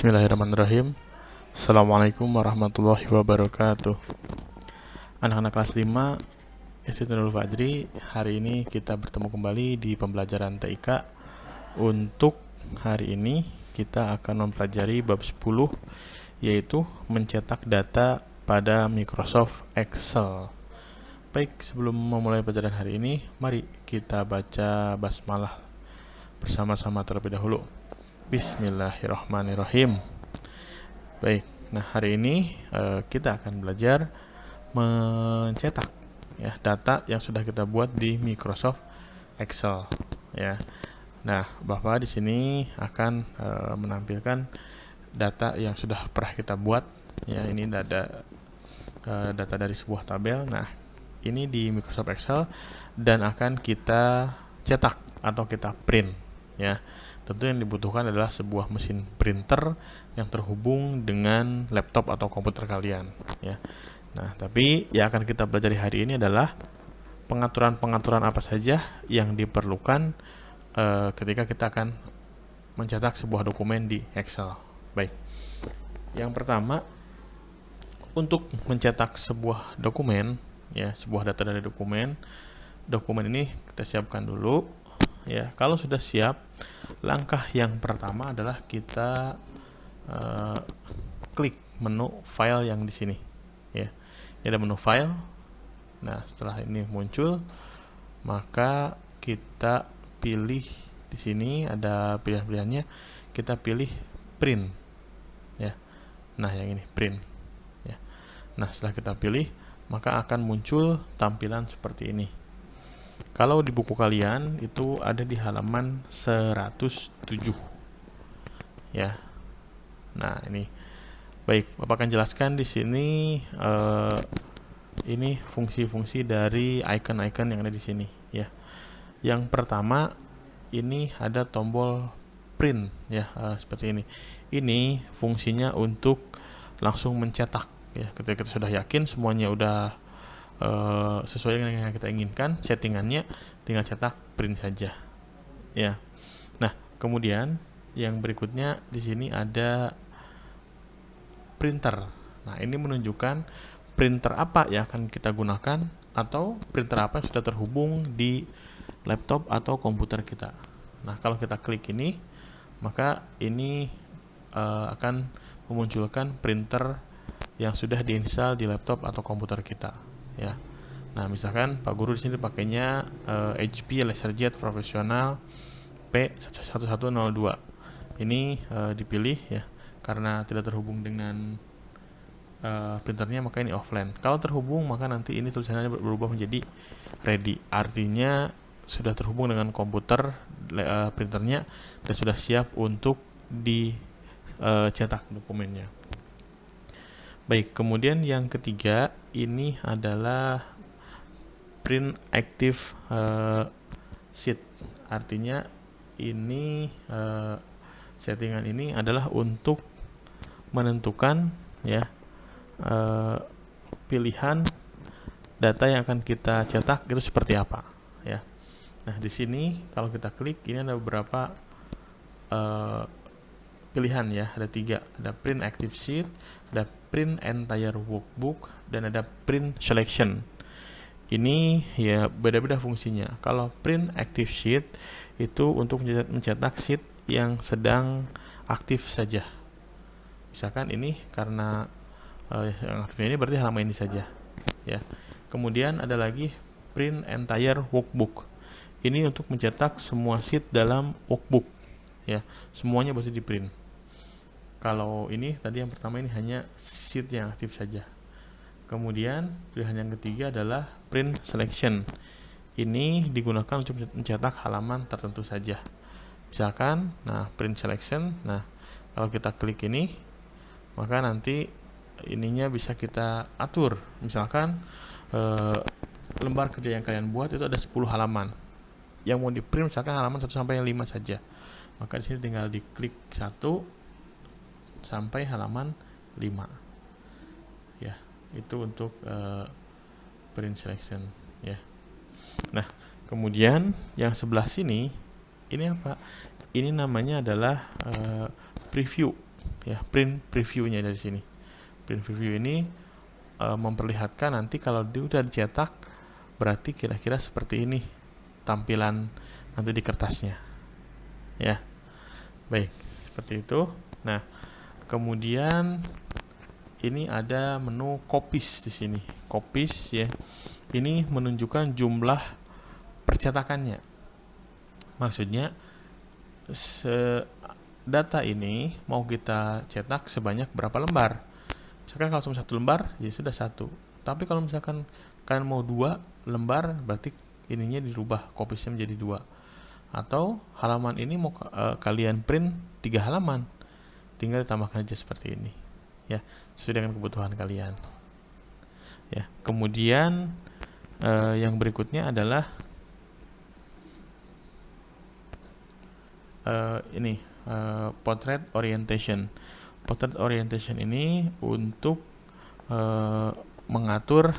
Bismillahirrahmanirrahim. Assalamualaikum warahmatullahi wabarakatuh. Anak-anak kelas 5 SD Nurul Fajri, hari ini kita bertemu kembali di pembelajaran TIK. Untuk hari ini kita akan mempelajari bab 10, yaitu mencetak data pada Microsoft Excel. Baik, sebelum memulai pelajaran hari ini, mari kita baca basmalah bersama-sama terlebih dahulu. Bismillahirrahmanirrahim. Baik, nah hari ini kita akan belajar mencetak ya data yang sudah kita buat di Microsoft Excel ya. Nah, Bapak di sini akan menampilkan data yang sudah pernah kita buat ya. Ini data dari sebuah tabel. Nah, ini di Microsoft Excel dan akan kita cetak atau kita print ya. Tentu yang dibutuhkan adalah sebuah mesin printer yang terhubung dengan laptop atau komputer kalian ya. Nah, tapi yang akan kita pelajari hari ini adalah pengaturan-pengaturan apa saja yang diperlukan ketika kita akan mencetak sebuah dokumen di Excel. Baik. Yang pertama, untuk mencetak sebuah dokumen ya, sebuah data dari dokumen ini kita siapkan dulu ya. Kalau sudah siap, langkah yang pertama adalah kita klik menu file yang di sini ya. Ini ada menu file. Nah, setelah ini muncul, maka kita pilih di sini ada pilihan-pilihannya. Kita pilih print ya. Nah, yang ini print ya. Nah, setelah kita pilih, maka akan muncul tampilan seperti ini. Kalau di buku kalian itu ada di halaman 107 ya. Nah, ini baik, Bapak akan jelaskan di sini ini fungsi-fungsi dari icon-icon yang ada di sini ya. Yang pertama, ini ada tombol print ya, seperti ini. Ini fungsinya untuk langsung mencetak ya. Ketika kita sudah yakin semuanya udah sesuai dengan yang kita inginkan, settingannya tinggal cetak print saja ya. Nah, kemudian yang berikutnya di sini ada printer. Nah, ini menunjukkan printer apa yang akan kita gunakan atau printer apa yang sudah terhubung di laptop atau komputer kita. Nah, kalau kita klik ini, maka ini akan memunculkan printer yang sudah diinstal di laptop atau komputer kita ya. Nah, misalkan Pak Guru di sini pakainya HP LaserJet Profesional P1102. Ini dipilih ya, karena tidak terhubung dengan printernya, maka ini offline. Kalau terhubung, maka nanti ini tulisannya berubah menjadi ready. Artinya sudah terhubung dengan komputer printernya dan sudah siap untuk dicetak dokumennya. Baik, kemudian yang ketiga ini adalah print active sheet. Artinya ini settingan ini adalah untuk menentukan ya pilihan data yang akan kita cetak itu seperti apa ya. Nah, di sini kalau kita klik, ini ada beberapa pilihan ya, ada 3, ada print active sheet, ada print entire workbook, dan ada print selection. Ini ya beda-beda fungsinya. Kalau print active sheet itu untuk mencetak sheet yang sedang aktif saja. Misalkan ini karena yang aktifnya ini berarti halaman ini saja ya. Kemudian ada lagi print entire workbook. Ini untuk mencetak semua sheet dalam workbook ya, semuanya pasti di print. Kalau ini tadi yang pertama ini hanya sheet yang aktif saja. Kemudian pilihan yang ketiga adalah print selection. Ini digunakan untuk mencetak halaman tertentu saja. Misalkan, nah print selection. Nah, kalau kita klik ini, maka nanti ininya bisa kita atur. Misalkan lembar kerja yang kalian buat itu ada 10 halaman. Yang mau di print misalkan halaman 1 sampai 5 saja. Maka di sini tinggal diklik 1 sampai halaman 5 ya. Itu untuk print selection ya. Nah, kemudian yang sebelah sini ini apa? Ini namanya adalah preview ya, print previewnya dari sini. Print preview ini memperlihatkan nanti kalau dia udah dicetak berarti kira-kira seperti ini tampilan nanti di kertasnya, ya. Baik, seperti itu. Nah, kemudian ini ada menu copies di sini. Copies, ya. Ini menunjukkan jumlah percetakannya. Maksudnya data ini mau kita cetak sebanyak berapa lembar. Misalkan kalau cuma 1 lembar, ya sudah 1. Tapi kalau misalkan kalian mau 2 lembar, berarti ininya dirubah, copiesnya menjadi 2. Atau halaman ini mau kalian print 3 halaman, tinggal ditambahkan aja seperti ini, ya, sesuai dengan kebutuhan kalian, ya. Kemudian yang berikutnya adalah ini portrait orientation. Portrait orientation ini untuk mengatur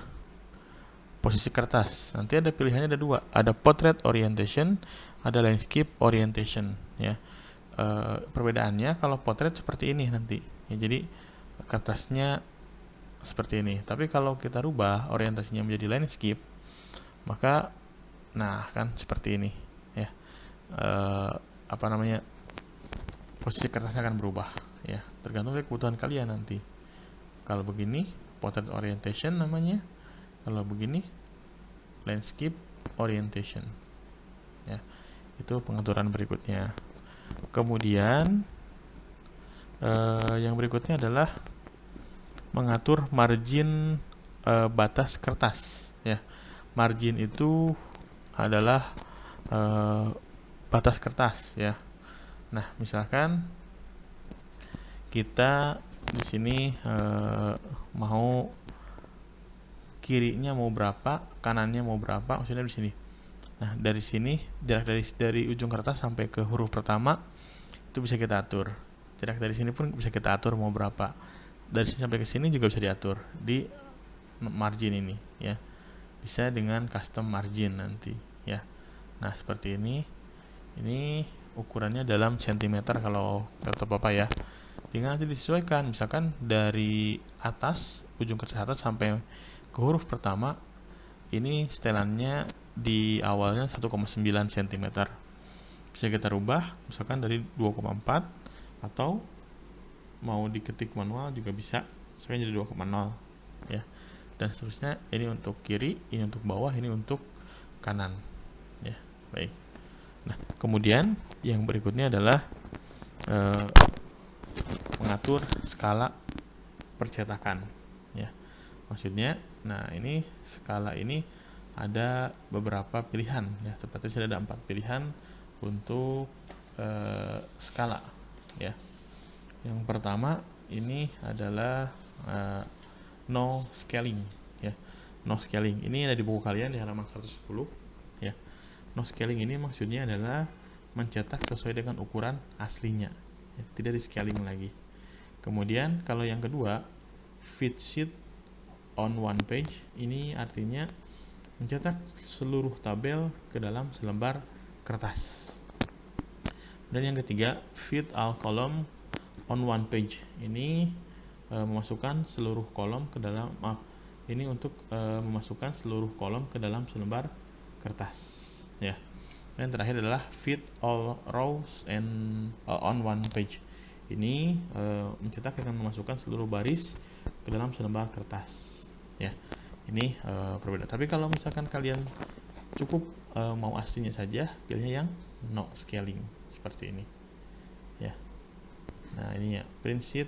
posisi kertas. Nanti ada pilihannya, ada 2, ada portrait orientation, ada landscape orientation, ya. Perbedaannya kalau portrait seperti ini nanti, ya, jadi kertasnya seperti ini. Tapi kalau kita rubah orientasinya menjadi landscape, maka nah kan seperti ini, ya. Apa namanya, posisi kertasnya akan berubah, ya, tergantung dari kebutuhan kalian nanti. Kalau begini portrait orientation namanya, kalau begini landscape orientation, ya. Itu pengaturan berikutnya. Kemudian yang berikutnya adalah mengatur margin batas kertas, ya. Margin itu adalah batas kertas, ya. Nah, misalkan kita di sini mau kirinya mau berapa, kanannya mau berapa, maksudnya di sini. Nah, dari sini jarak dari ujung kertas sampai ke huruf pertama itu bisa kita atur. Jarak dari sini pun bisa kita atur mau berapa. Dari sini sampai ke sini juga bisa diatur di margin ini, ya. Bisa dengan custom margin nanti, ya. Nah, seperti ini. Ini ukurannya dalam sentimeter kalau kata Bapak, ya. Tinggal nanti disesuaikan, misalkan dari atas, ujung kertas atas sampai ke huruf pertama, ini setelannya di awalnya 1,9 cm. Bisa kita rubah, misalkan dari 2,4, atau mau diketik manual juga bisa, misalkan jadi 2,0, ya. Dan seterusnya, ini untuk kiri, ini untuk bawah, ini untuk kanan, ya. Baik. Nah, kemudian yang berikutnya adalah mengatur skala percetakan, ya. Maksudnya, nah ini skala ini ada beberapa pilihan, ya. Seperti sudah ada 4 pilihan untuk skala, ya. Yang pertama ini adalah no scaling, ya. No scaling ini ada di buku kalian di halaman 110, ya. No scaling ini maksudnya adalah mencetak sesuai dengan ukuran aslinya, ya, tidak di scaling lagi. Kemudian kalau yang kedua, fit sheet on one page, ini artinya mencetak seluruh tabel ke dalam selembar kertas. Dan yang ketiga, fit all column on one page, ini memasukkan seluruh kolom ke dalam, ini untuk memasukkan seluruh kolom ke dalam selembar kertas, ya. Dan terakhir adalah fit all rows and on one page, ini mencetak dengan memasukkan seluruh baris ke dalam selembar kertas, ya. Ini berbeda. Tapi kalau misalkan kalian cukup mau aslinya saja, pilihnya yang no scaling seperti ini, ya. Nah, ini ya, print sheet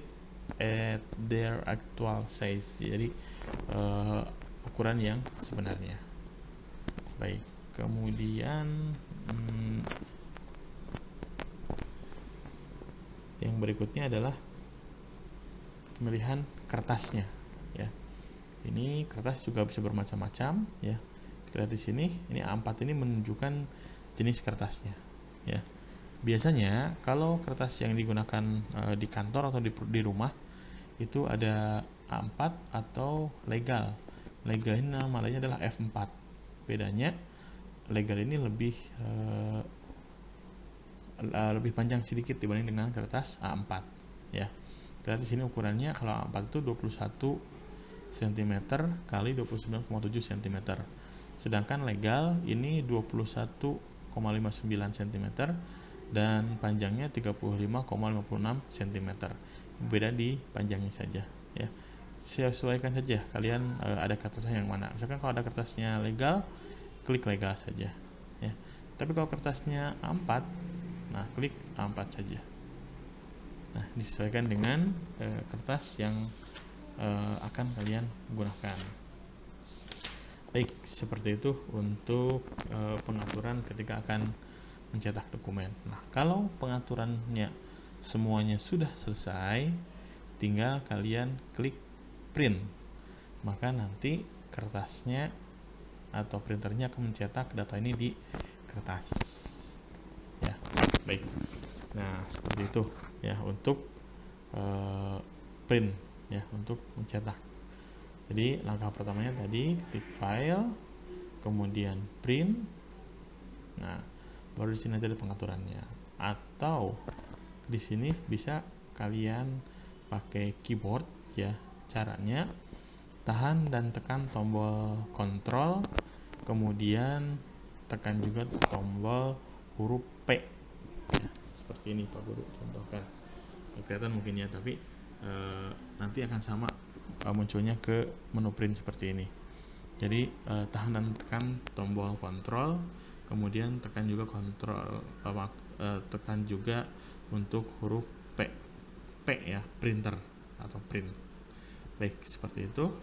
at their actual size, jadi ukuran yang sebenarnya. Baik, kemudian yang berikutnya adalah pemilihan kertasnya, ya. Ini kertas juga bisa bermacam-macam, ya. Kita lihat di sini, ini A4 ini menunjukkan jenis kertasnya, ya. Biasanya kalau kertas yang digunakan di kantor atau di rumah itu ada A4 atau legal. Legal ini nama lainnya adalah F4. Bedanya legal ini lebih panjang sedikit dibanding dengan kertas A4, ya. Berarti sini ukurannya kalau A4 itu 21 cm kali 29,7 cm. Sedangkan legal ini 21,59 cm dan panjangnya 35,56 cm. Beda di panjangnya saja ya. Sesuaikan saja kalian ada kertasnya yang mana. Misalkan kalau ada kertasnya legal, klik legal saja ya. Tapi kalau kertasnya A4, nah klik A4 saja. Nah, disesuaikan dengan kertas yang akan kalian gunakan. Baik, seperti itu untuk pengaturan ketika akan mencetak dokumen. Nah, kalau pengaturannya semuanya sudah selesai, tinggal kalian klik print. Maka nanti kertasnya atau printernya akan mencetak data ini di kertas. Ya, baik. Nah, seperti itu ya untuk print ya, untuk mencetak. Jadi langkah pertamanya tadi klik file, kemudian print. Nah, baru di sini ada pengaturannya. Atau di sini bisa kalian pakai keyboard ya. Caranya tahan dan tekan tombol kontrol, kemudian tekan juga tombol huruf P ya, seperti ini Pak Guru contohkan. Kelihatan mungkin ya, tapi nanti akan sama munculnya ke menu print seperti ini. Jadi tahan dan tekan tombol kontrol, kemudian tekan juga tekan juga untuk huruf P ya, printer atau print. Baik, seperti itu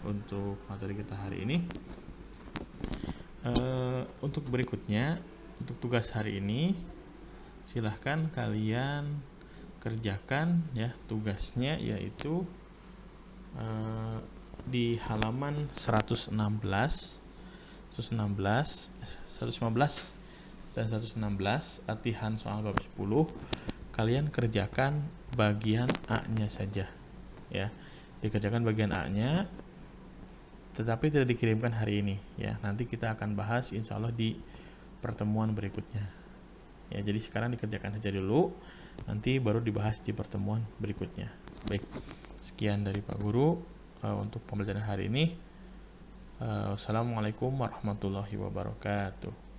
untuk materi kita hari ini. Untuk berikutnya, untuk tugas hari ini silahkan kalian kerjakan ya tugasnya, yaitu di halaman 115 dan 116 latihan soal bab 10. Kalian kerjakan bagian A-nya saja ya. Dikerjakan bagian A-nya, tetapi tidak dikirimkan hari ini ya. Nanti kita akan bahas insya Allah di pertemuan berikutnya ya. Jadi sekarang dikerjakan saja dulu, nanti baru dibahas di pertemuan berikutnya. Baik, sekian dari Pak Guru untuk pembelajaran hari ini. Wassalamualaikum warahmatullahi wabarakatuh.